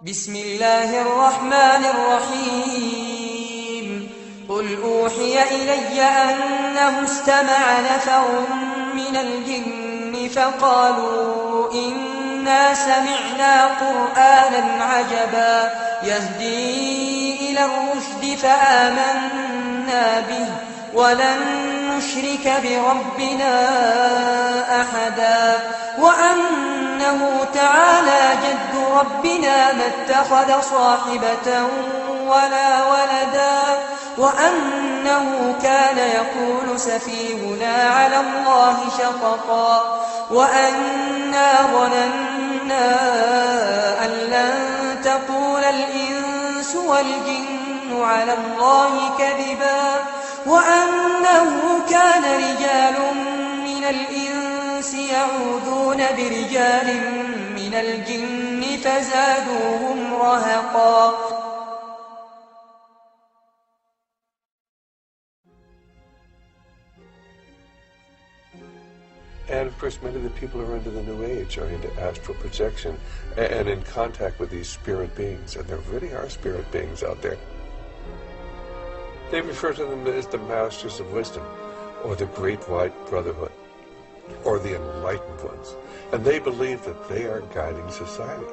بسم الله الرحمن الرحيم قل أوحي إلي أنه استمع نفر من الجن فقالوا إنا سمعنا قرآنا عجبا يهدي إلى الرشد فآمنا به ولن نشرك بربنا أحدا وأنه تعالى جد ربنا ما اتخذ صاحبة ولا ولدا وأنه كان يقول سفيهنا على الله شططا وأنا ظننا أن لن تقول الإنس والجن على الله كذبا وأنه كان رجال من الإنس يعوذون برجال من الجن فزادوهم رهقا. And of course, many of the people who are into the New Age are into astral projection and in contact with these spirit beings. And there really are spirit beings out there. They refer to them as the Masters of Wisdom, or the Great White Brotherhood, or the Enlightened Ones. And they believe that they are guiding society.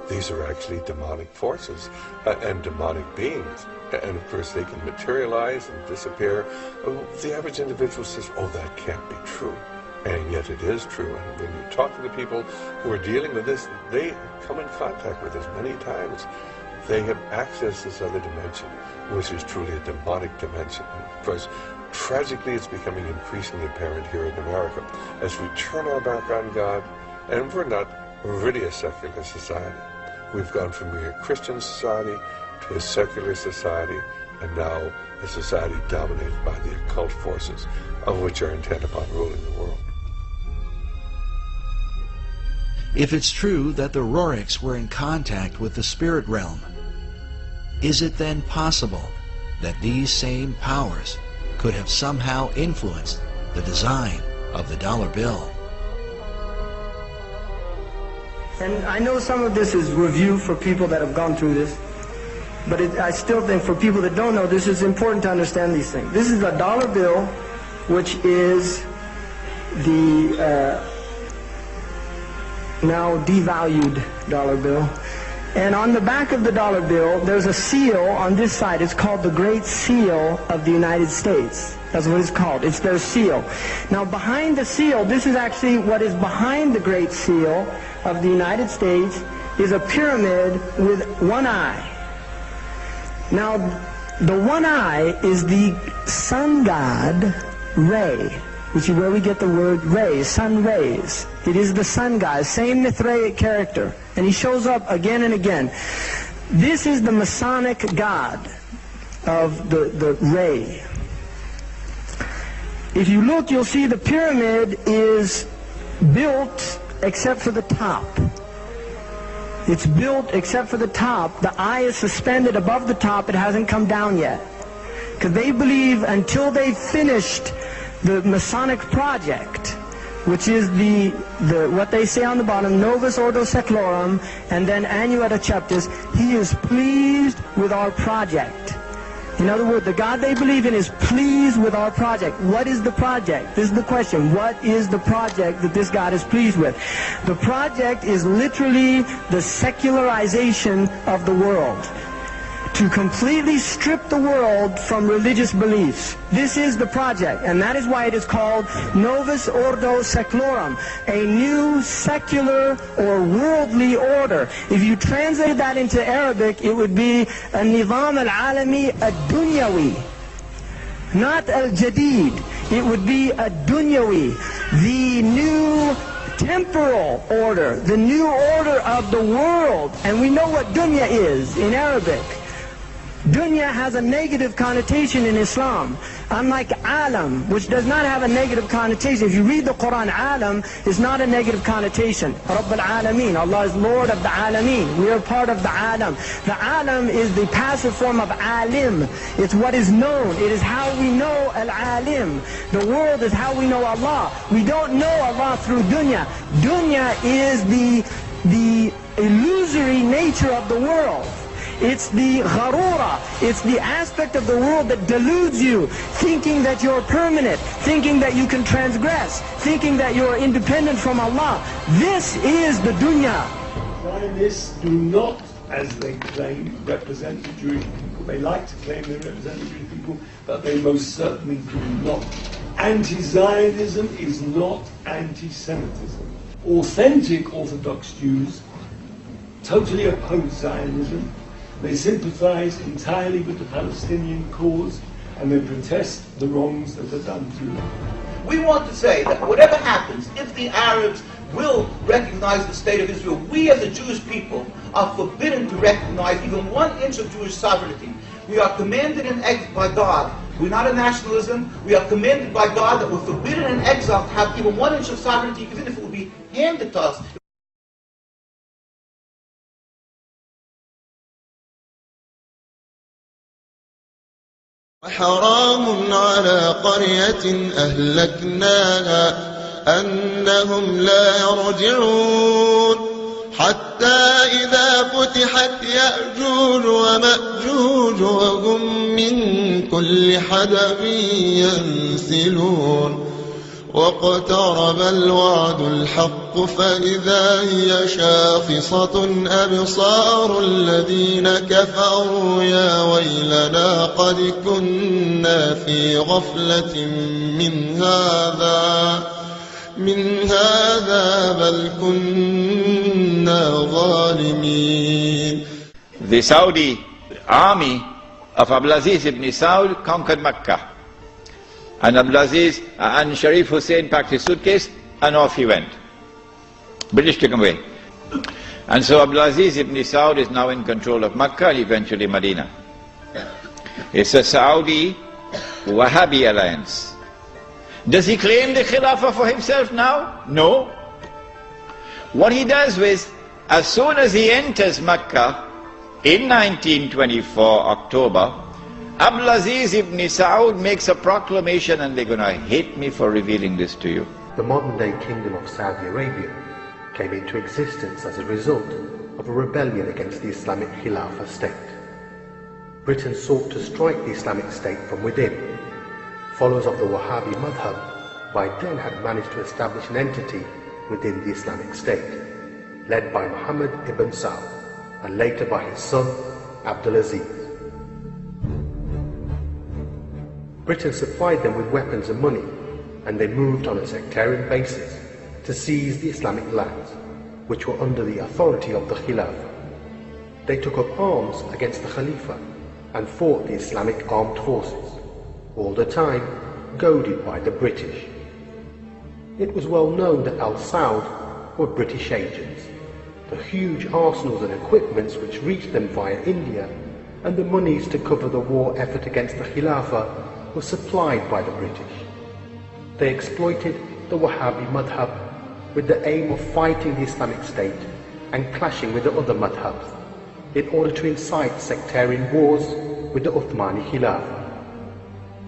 These are actually demonic forces and demonic beings. And of course, they can materialize and disappear. The average individual says, oh, that can't be true. And yet it is true. And when you talk to the people who are dealing with this, they come in contact with us many times. They have accessed this other dimension, which is truly a demonic dimension. And of course, tragically, it's becoming increasingly apparent here in America as we turn our back on God, and we're not really a secular society. We've gone from being a Christian society to a secular society, and now a society dominated by the occult forces, of which are intent upon ruling the world. If it's true that the Roriks were in contact with the spirit realm, is it then possible that these same powers could have somehow influenced the design of the dollar bill? And I know some of this is review for people that have gone through this, but I still think for people that don't know this, it's important to understand these things. This is a dollar bill, which is the now devalued dollar bill. And on the back of the dollar bill, there's a seal on this side. It's called the Great Seal of the United States. That's what it's called. It's their seal. Now behind the seal, this is actually what is behind the Great Seal of the United States, is a pyramid with one eye. Now the one eye is the sun god Re, which is where we get the word rays, sun rays. It is the sun god, same Mithraic character. And he shows up again and again. This is the Masonic god of the ray. If you look, you'll see the pyramid is built except for the top. It's built except for the top. The eye is suspended above the top. It hasn't come down yet. Because they believe until they've finished the Masonic project, which is the what they say on the bottom, Novus Ordo Seclorum, and then Annuetta Cheptis, he is pleased with our project. In other words, the God they believe in is pleased with our project. What is the project? This is the question. What is the project that this God is pleased with? The project is literally the secularization of the world. To completely strip the world from religious beliefs. This is the project, and that is why it is called Novus Ordo Seclorum, a new secular or worldly order. If you translate that into Arabic, it would be a Nizam al-Alami ad-Dunyawi, not al-Jadid. It would be ad-Dunyawi, the new temporal order, the new order of the world. And we know what dunya is in Arabic. Dunya has a negative connotation in Islam, unlike alam, which does not have a negative connotation. If you read the Quran, alam is not a negative connotation. Rabb al-Alameen, Allah is Lord of the Alameen. We are part of the alam. The alam is the passive form of alim. It's what is known. It is how we know al-alim. The world is how we know Allah. We don't know Allah through dunya. Dunya is the the illusory nature of the world. It's the gharura, it's the aspect of the world that deludes you, thinking that you're permanent, thinking that you can transgress, thinking that you're independent from Allah. This is the dunya. Zionists do not, as they claim, represent the Jewish people. They like to claim they represent the Jewish people, but they most certainly do not. Anti-Zionism is not anti-Semitism. Authentic Orthodox Jews totally oppose Zionism. They sympathize entirely with the Palestinian cause, and they protest the wrongs that are done to them. We want to say that whatever happens, if the Arabs will recognize the state of Israel, we as a Jewish people are forbidden to recognize even 1 inch of Jewish sovereignty. We are commanded in exile by God. We're not a nationalism. We are commanded by God that we're forbidden in exile to have even 1 inch of sovereignty, even if it will be handed to us. حرام على قرية أهلكناها أنهم لا يرجعون حتى إذا فتحت يأجوج ومأجوج وهم من كل حدب ينسلون واقترب الوعد الحق فإذا هي شاخصة أبصار الذين كفروا يا ويلنا قد كنا في غفلة من هذا بل كنا ظالمين. The Saudi army of Abdulaziz ibn Saud conquered Mecca. And Abdulaziz and Sharif Hussein packed his suitcase and off he went. British took him away. And so Abdulaziz ibn Saud is now in control of Mecca and eventually Medina. It's a Saudi Wahhabi alliance. Does he claim the Khilafah for himself now? No. What he does is, as soon as he enters Mecca in 1924 October, Abdulaziz ibn Saud makes a proclamation, and they're going to hate me for revealing this to you. The modern-day Kingdom of Saudi Arabia came into existence as a result of a rebellion against the Islamic Khilafah state. Britain sought to strike the Islamic State from within. Followers of the Wahhabi madhab by then had managed to establish an entity within the Islamic State, led by Muhammad ibn Saud, and later by his son Abdulaziz. Britain supplied them with weapons and money, and they moved on a sectarian basis to seize the Islamic lands, which were under the authority of the Khilafah. They took up arms against the Khalifa and fought the Islamic armed forces, all the time goaded by the British. It was well known that Al Saud were British agents. The huge arsenals and equipments which reached them via India, and the monies to cover the war effort against the Khilafah were supplied by the British. They exploited the Wahhabi madhab with the aim of fighting the Islamic State and clashing with the other madhabs in order to incite sectarian wars with the Uthmani Khilafah.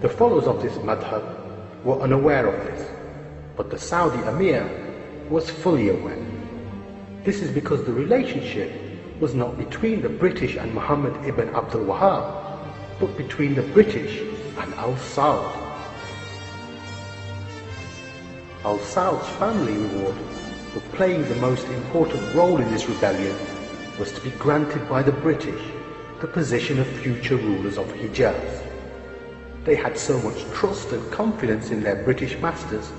The followers of this madhab were unaware of this, but the Saudi Emir was fully aware. This is because the relationship was not between the British and Muhammad ibn Abdul Wahhab, but between the British and Al Saud. Al Saud's family reward for playing the most important role in this rebellion was to be granted by the British the position of future rulers of Hijaz. They had so much trust and confidence in their British masters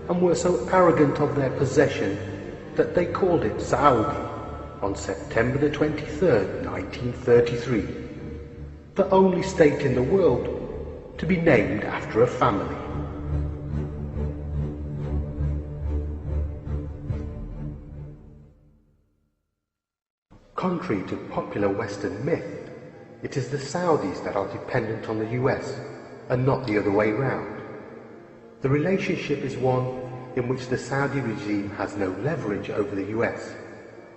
and were so arrogant of their possession that they called it Saudi on September the 23rd, 1933, the only state in the world to be named after a family. Contrary to popular Western myth, it is the Saudis that are dependent on the US and not the other way round. The relationship is one in which the Saudi regime has no leverage over the US,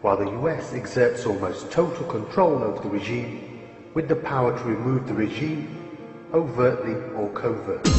while the US exerts almost total control over the regime, with the power to remove the regime overtly or covertly.